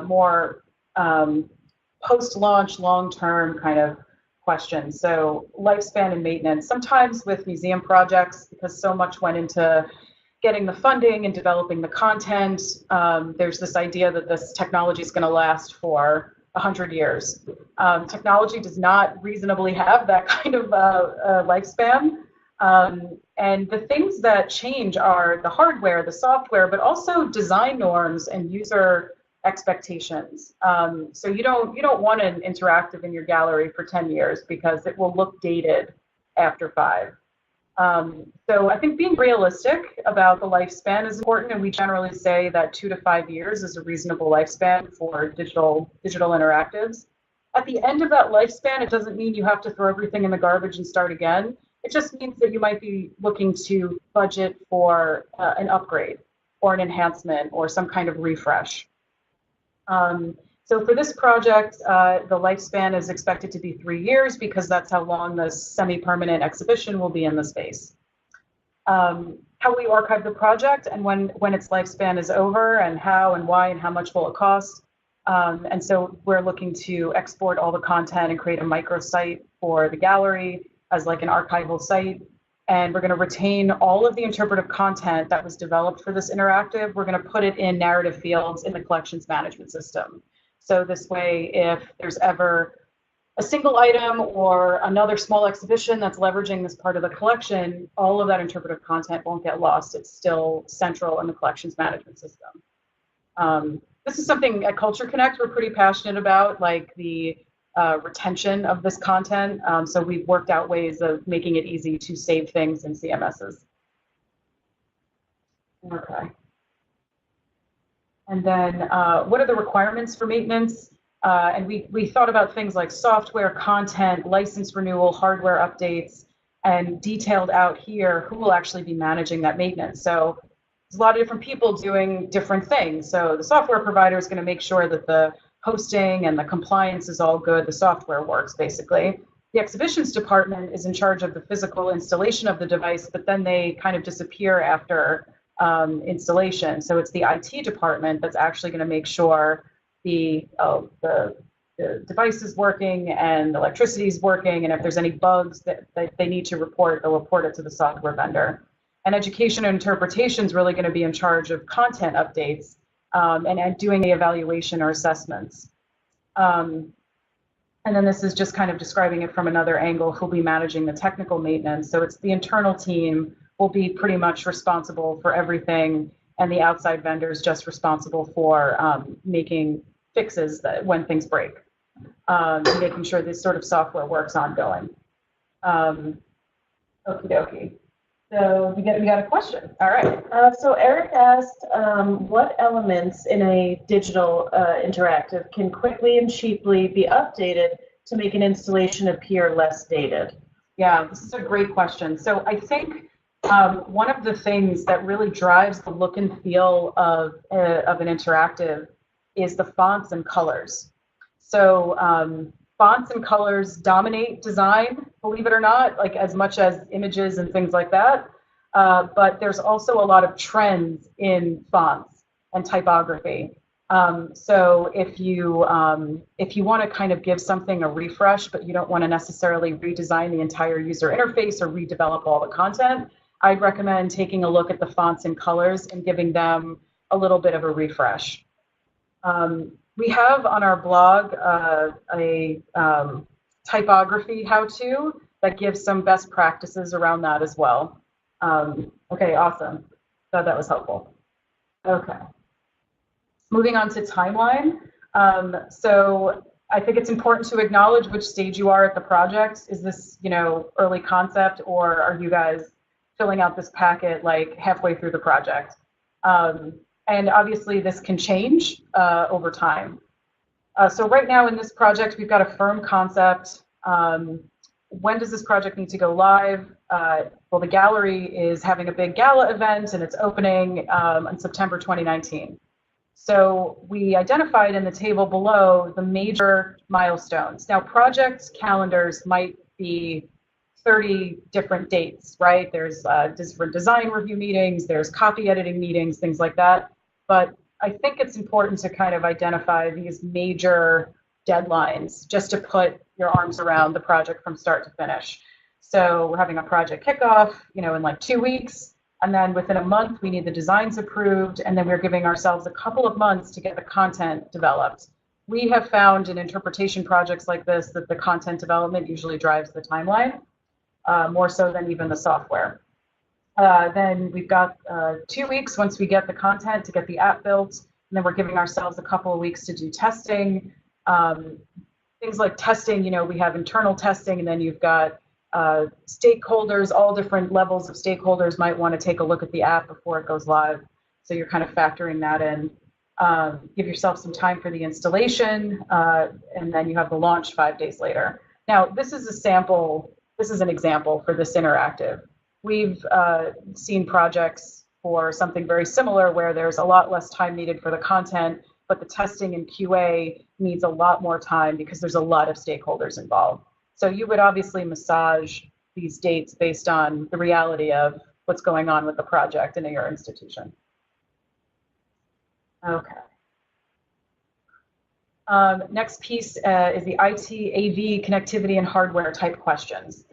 [SPEAKER 2] more post-launch, long-term kind of questions. So lifespan and maintenance. Sometimes with museum projects, because so much went into getting the funding and developing the content, there's this idea that this technology is going to last for 100 years. Technology does not reasonably have that kind of lifespan. And the things that change are the hardware, the software, but also design norms and user expectations. So you don't want an interactive in your gallery for 10 years because it will look dated after 5. So I think being realistic about the lifespan is important, and we generally say that 2 to 5 years is a reasonable lifespan for digital interactives. At the end of that lifespan, it doesn't mean you have to throw everything in the garbage and start again. It just means that you might be looking to budget for an upgrade or an enhancement or some kind of refresh. So for this project, the lifespan is expected to be 3 years because that's how long the semi-permanent exhibition will be in the space. How we archive the project and when its lifespan is over, and how and why and how much will it cost. And so we're looking to export all the content and create a microsite for the gallery as like an archival site. And we're going to retain all of the interpretive content that was developed for this interactive. We're going to put it in narrative fields in the collections management system. So this way, if there's ever a single item or another small exhibition that's leveraging this part of the collection, all of that interpretive content won't get lost. It's still central in the collections management system. This is something at CultureConnect we're pretty passionate about, like the retention of this content. So we've worked out ways of making it easy to save things in CMSs. Okay. And then what are the requirements for maintenance? And we thought about things like software, content, license renewal, hardware updates, and detailed out here who will actually be managing that maintenance. So there's a lot of different people doing different things. So the software provider is going to make sure that the hosting and the compliance is all good, the software works basically. The exhibitions department is in charge of the physical installation of the device, but then they kind of disappear after installation. So it's the IT department that's actually going to make sure the device is working and the electricity is working, and if there's any bugs that they need to report, they'll report it to the software vendor. And education and interpretation is really going to be in charge of content updates and doing the evaluation or assessments. And then this is just kind of describing it from another angle, who'll be managing the technical maintenance. So it's the internal team will be pretty much responsible for everything, and the outside vendor is just responsible for making fixes when things break, making sure this sort of software works ongoing. Okie dokie. So we got a question. All right.
[SPEAKER 3] So Eric asked, what elements in a digital interactive can quickly and cheaply be updated to make an installation appear less dated?
[SPEAKER 2] Yeah, this is a great question. So I think one of the things that really drives the look and feel of an interactive is the fonts and colors. So fonts and colors dominate design, believe it or not, like as much as images and things like that. But there's also a lot of trends in fonts and typography. So if you want to kind of give something a refresh, but you don't want to necessarily redesign the entire user interface or redevelop all the content, I'd recommend taking a look at the fonts and colors and giving them a little bit of a refresh. We have on our blog a typography how-to that gives some best practices around that as well. Okay, awesome. Thought that was helpful. Okay. Moving on to timeline. So I think it's important to acknowledge which stage you are at the project. Is this, early concept, or are you guys filling out this packet like halfway through the project? And obviously this can change over time. So right now in this project, we've got a firm concept. When does this project need to go live? Well, the gallery is having a big gala event, and it's opening on September 2019. So we identified in the table below the major milestones. Now, project calendars might be 30 different dates, right? There's different design review meetings, there's copy editing meetings, things like that. But I think it's important to kind of identify these major deadlines just to put your arms around the project from start to finish. So we're having a project kickoff, in like 2 weeks, and then within a month we need the designs approved, and then we're giving ourselves a couple of months to get the content developed. We have found in interpretation projects like this that the content development usually drives the timeline, more so than even the software. Then we've got 2 weeks once we get the content to get the app built, and then we're giving ourselves a couple of weeks to do testing. Things like testing, we have internal testing, and then you've got stakeholders, all different levels of stakeholders might want to take a look at the app before it goes live. So you're kind of factoring that in. Give yourself some time for the installation, and then you have the launch 5 days later. Now, this is a sample, this is an example for this interactive. We've seen projects for something very similar where there's a lot less time needed for the content, but the testing and QA needs a lot more time because there's a lot of stakeholders involved. So you would obviously massage these dates based on the reality of what's going on with the project and in your institution. Okay. Next piece is the IT, AV, connectivity, and hardware type questions.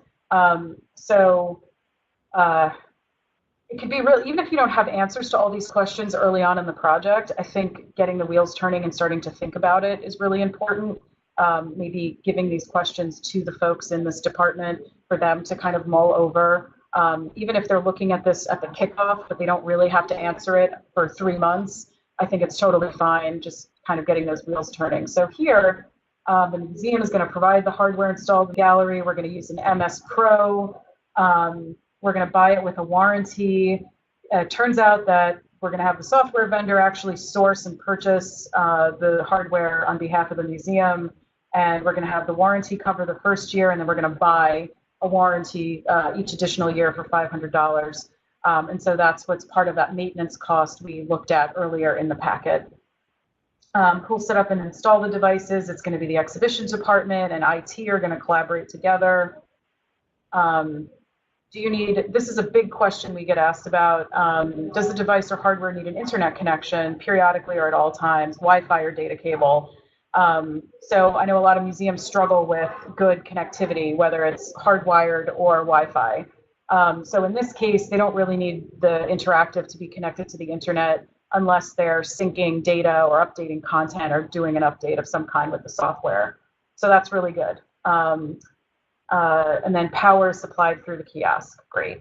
[SPEAKER 2] It could be real, even if you don't have answers to all these questions early on in the project, I think getting the wheels turning and starting to think about it is really important. Maybe giving these questions to the folks in this department for them to kind of mull over. Even if they're looking at this at the kickoff, but they don't really have to answer it for 3 months, I think it's totally fine just kind of getting those wheels turning. So here, the museum is going to provide the hardware installed in the gallery. We're going to use an MS Pro. We're going to buy it with a warranty. It turns out that we're going to have the software vendor actually source and purchase the hardware on behalf of the museum. And we're going to have the warranty cover the first year, and then we're going to buy a warranty each additional year for $500. And so that's what's part of that maintenance cost we looked at earlier in the packet. Who'll set up and install the devices? It's going to be the exhibition department and IT are going to collaborate together. Do you need, this is a big question we get asked about, does the device or hardware need an internet connection periodically or at all times, Wi-Fi or data cable? So I know a lot of museums struggle with good connectivity, whether it's hardwired or Wi-Fi. So in this case, they don't really need the interactive to be connected to the internet unless they're syncing data or updating content or doing an update of some kind with the software. So that's really good. And then power is supplied through the kiosk. Great.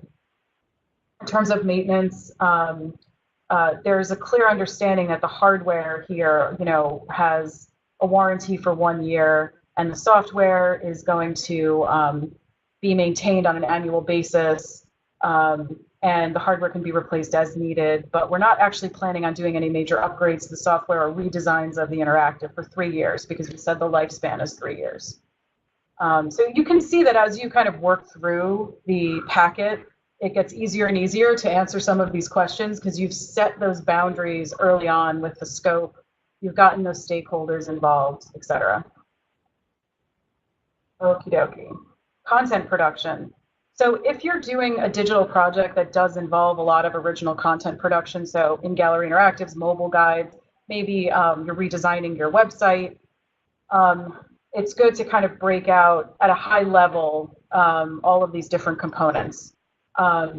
[SPEAKER 2] In terms of maintenance, there's a clear understanding that the hardware here, has a warranty for 1 year, and the software is going to be maintained on an annual basis, and the hardware can be replaced as needed. But we're not actually planning on doing any major upgrades to the software or redesigns of the interactive for 3 years, because we said the lifespan is 3 years. So you can see that as you kind of work through the packet, it gets easier and easier to answer some of these questions because you've set those boundaries early on with the scope, you've gotten those stakeholders involved, et cetera. Okie dokie. Content production. So if you're doing a digital project that does involve a lot of original content production, so in-gallery interactives, mobile guides, maybe you're redesigning your website, it's good to kind of break out at a high level all of these different components.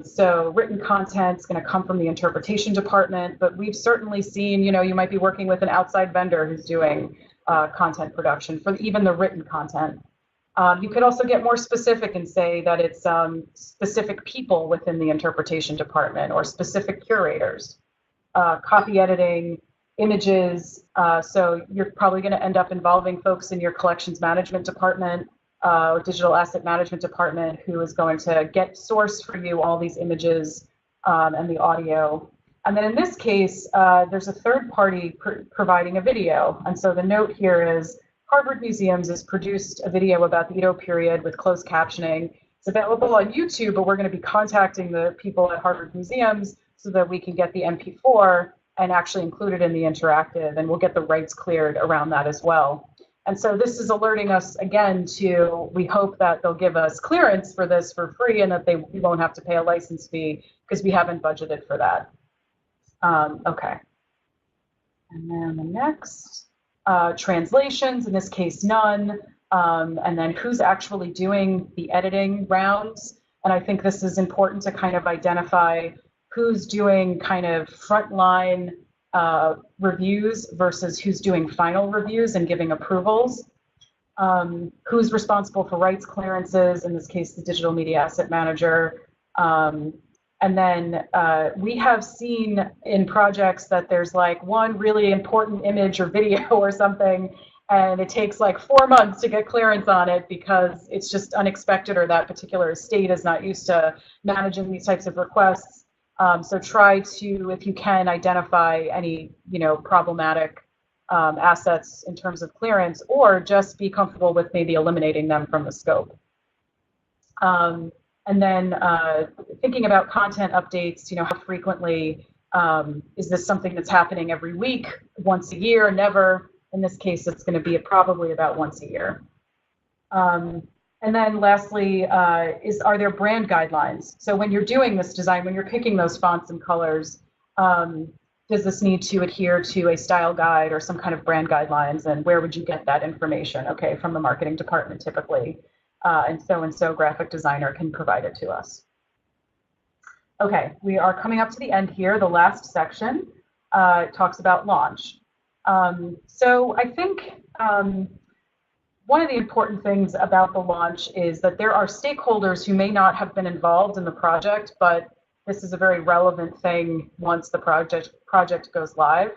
[SPEAKER 2] So written content is going to come from the interpretation department, but we've certainly seen, you might be working with an outside vendor who's doing content production for even the written content. You could also get more specific and say that it's specific people within the interpretation department or specific curators. Copy editing, images, so you're probably going to end up involving folks in your collections management department or digital asset management department who is going to get source for you all these images and the audio. And then in this case, there's a third party providing a video. And so the note here is Harvard Museums has produced a video about the Edo period with closed captioning. It's available on YouTube, but we're going to be contacting the people at Harvard Museums so that we can get the MP4 and actually include it in the interactive, and we'll get the rights cleared around that as well. And so this is alerting us again to, we hope that they'll give us clearance for this for free and that we won't have to pay a license fee because we haven't budgeted for that. Okay. And then the next. Translations, in this case, none, and then who's actually doing the editing rounds. And I think this is important to kind of identify who's doing kind of frontline reviews versus who's doing final reviews and giving approvals. Who's responsible for rights clearances, in this case, the digital media asset manager. And then we have seen in projects that there's like one really important image or video or something, and it takes like 4 months to get clearance on it because it's just unexpected or that particular estate is not used to managing these types of requests. So try to, if you can, identify any problematic assets in terms of clearance, or just be comfortable with maybe eliminating them from the scope. And then thinking about content updates, how frequently is this something that's happening every week, once a year, never? In this case, it's going to be probably about once a year. And then lastly, are there brand guidelines? So when you're doing this design, when you're picking those fonts and colors, does this need to adhere to a style guide or some kind of brand guidelines? And where would you get that information? Okay, from the marketing department typically. And so graphic designer can provide it to us. Okay, we are coming up to the end here. The last section talks about launch. So I think one of the important things about the launch is that there are stakeholders who may not have been involved in the project, but this is a very relevant thing once the project goes live.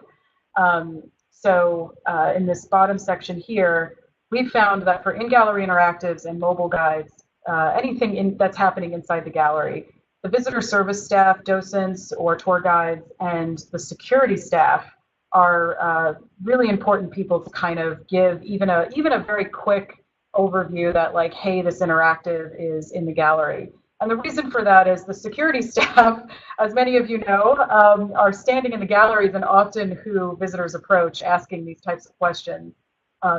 [SPEAKER 2] So in this bottom section here, we found that for in-gallery interactives and mobile guides, anything that's happening inside the gallery, the visitor service staff, docents, or tour guides, and the security staff are really important people to kind of give even a very quick overview that like, hey, this interactive is in the gallery. And the reason for that is the security staff, as many of you know, are standing in the galleries and often who visitors approach asking these types of questions.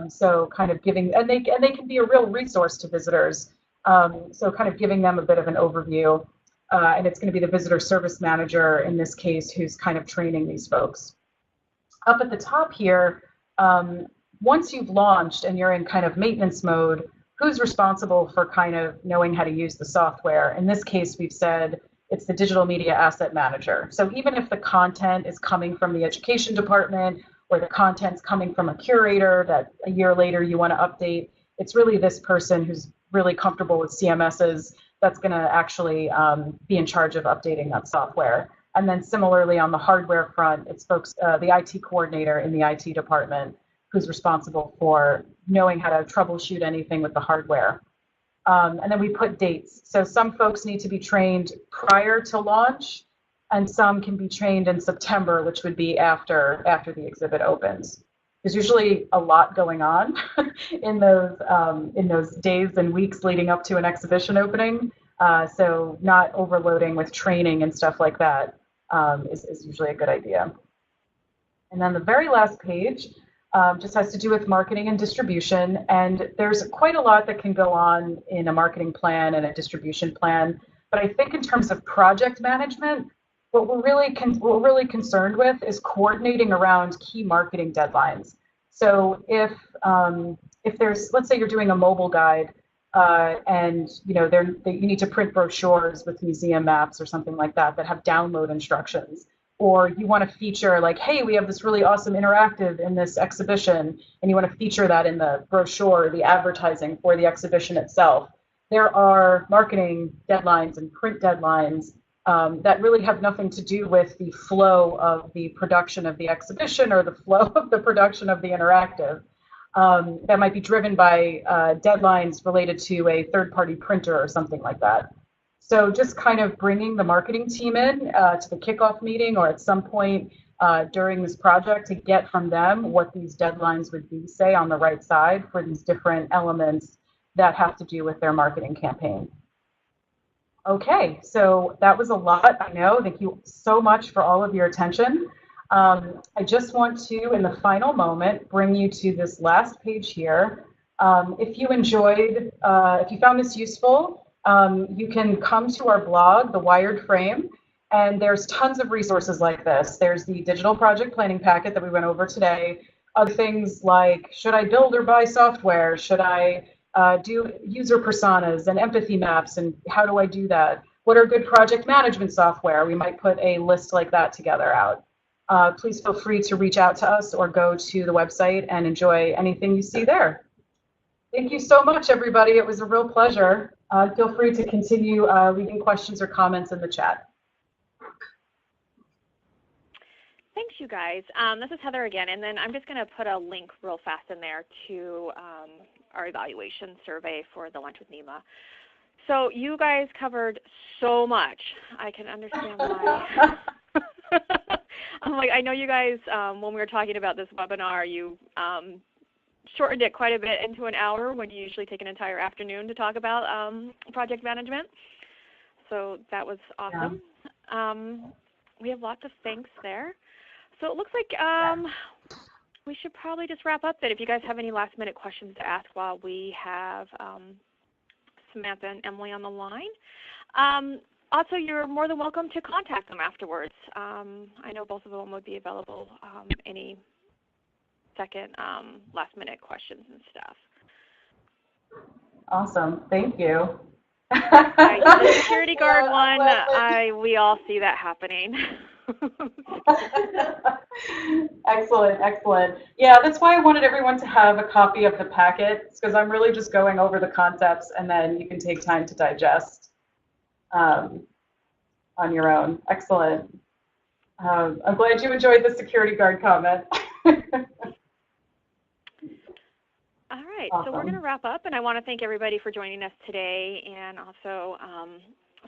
[SPEAKER 2] So kind of giving, and they can be a real resource to visitors. So kind of giving them a bit of an overview. And it's going to be the visitor service manager in this case who's kind of training these folks. Up at the top here, once you've launched and you're in kind of maintenance mode, who's responsible for kind of knowing how to use the software? In this case, we've said it's the digital media asset manager. So even if the content is coming from the education department or the content's coming from a curator that a year later you want to update, it's really this person who's really comfortable with CMSs that's going to actually be in charge of updating that software. And then similarly on the hardware front, it's folks, the IT coordinator in the IT department who's responsible for knowing how to troubleshoot anything with the hardware. And then we put dates. So some folks need to be trained prior to launch, and some can be trained in September, which would be after the exhibit opens. There's usually a lot going on in those days and weeks leading up to an exhibition opening. So not overloading with training and stuff like that is usually a good idea. And then the very last page just has to do with marketing and distribution. And there's quite a lot that can go on in a marketing plan and a distribution plan. But I think in terms of project management, what we're really concerned with is coordinating around key marketing deadlines. So if there's, let's say you're doing a mobile guide, and you need to print brochures with museum maps or something like that have download instructions, or you want to feature like, hey, we have this really awesome interactive in this exhibition, and you want to feature that in the brochure, the advertising for the exhibition itself. There are marketing deadlines and print deadlines that really have nothing to do with the flow of the production of the exhibition or the flow of the production of the interactive. That might be driven by deadlines related to a third-party printer or something like that. So just kind of bringing the marketing team in to the kickoff meeting or at some point during this project to get from them what these deadlines would be, say, on the right side for these different elements that have to do with their marketing campaign. Okay, so that was a lot, I know. Thank you so much for all of your attention. I just want to, in the final moment, bring you to this last page here. If you enjoyed, if you found this useful, you can come to our blog, The Wired Frame, and there's tons of resources like this. There's the digital project planning packet that we went over today. Other things like, should I build or buy software? Should I do user personas and empathy maps, and how do I do that? What are good project management software? We might put a list like that together out. Please feel free to reach out to us or go to the website and enjoy anything you see there. Thank you so much, everybody. It was a real pleasure. Feel free to continue leaving questions or comments in the chat.
[SPEAKER 1] Thanks, you guys. This is Heather again, and then I'm just going to put a link real fast in there to our evaluation survey for the Lunch with NEMA. So you guys covered so much. I can understand why. I'm like, I know you guys, when we were talking about this webinar, you shortened it quite a bit into an hour when you usually take an entire afternoon to talk about project management. So that was awesome. Yeah. We have lots of thanks there. So it looks like we should probably just wrap up then if you guys have any last minute questions to ask while we have Samantha and Emily on the line. Also, you're more than welcome to contact them afterwards. I know both of them would be available any second last minute questions and stuff. Awesome.
[SPEAKER 2] Thank you.
[SPEAKER 1] The security guard one, we all see that happening.
[SPEAKER 2] Excellent, excellent. Yeah, that's why I wanted everyone to have a copy of the packet, because I'm really just going over the concepts and then you can take time to digest on your own. Excellent. I'm glad you enjoyed the security guard comment.
[SPEAKER 1] All right,
[SPEAKER 2] awesome.
[SPEAKER 1] So we're going to wrap up, and I want to thank everybody for joining us today, and also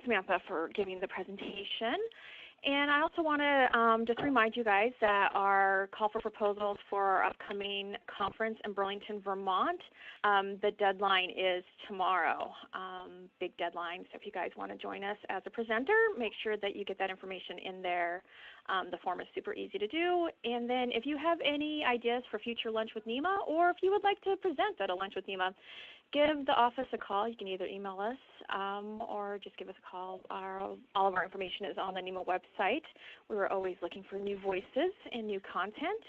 [SPEAKER 1] Samantha for giving the presentation. And I also want to just remind you guys that our call for proposals for our upcoming conference in Burlington, Vermont, the deadline is tomorrow, big deadline. So if you guys want to join us as a presenter, make sure that you get that information in there. The form is super easy to do. And then if you have any ideas for future Lunch with NEMA, or if you would like to present at a Lunch with NEMA, give the office a call. You can either email us or just give us a call. All of our information is on the NEMA website. We were always looking for new voices and new content.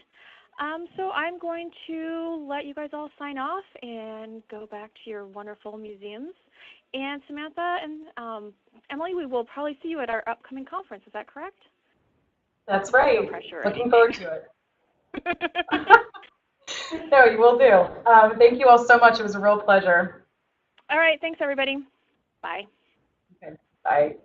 [SPEAKER 1] So I'm going to let you guys all sign off and go back to your wonderful museums. And Samantha and Emily, we will probably see you at our upcoming conference. Is that correct?
[SPEAKER 2] That's right.
[SPEAKER 1] No pressure.
[SPEAKER 2] Looking forward to it. No, you will do. Thank you all so much. It was a real pleasure.
[SPEAKER 1] All right. Thanks, everybody. Bye.
[SPEAKER 2] Okay. Bye.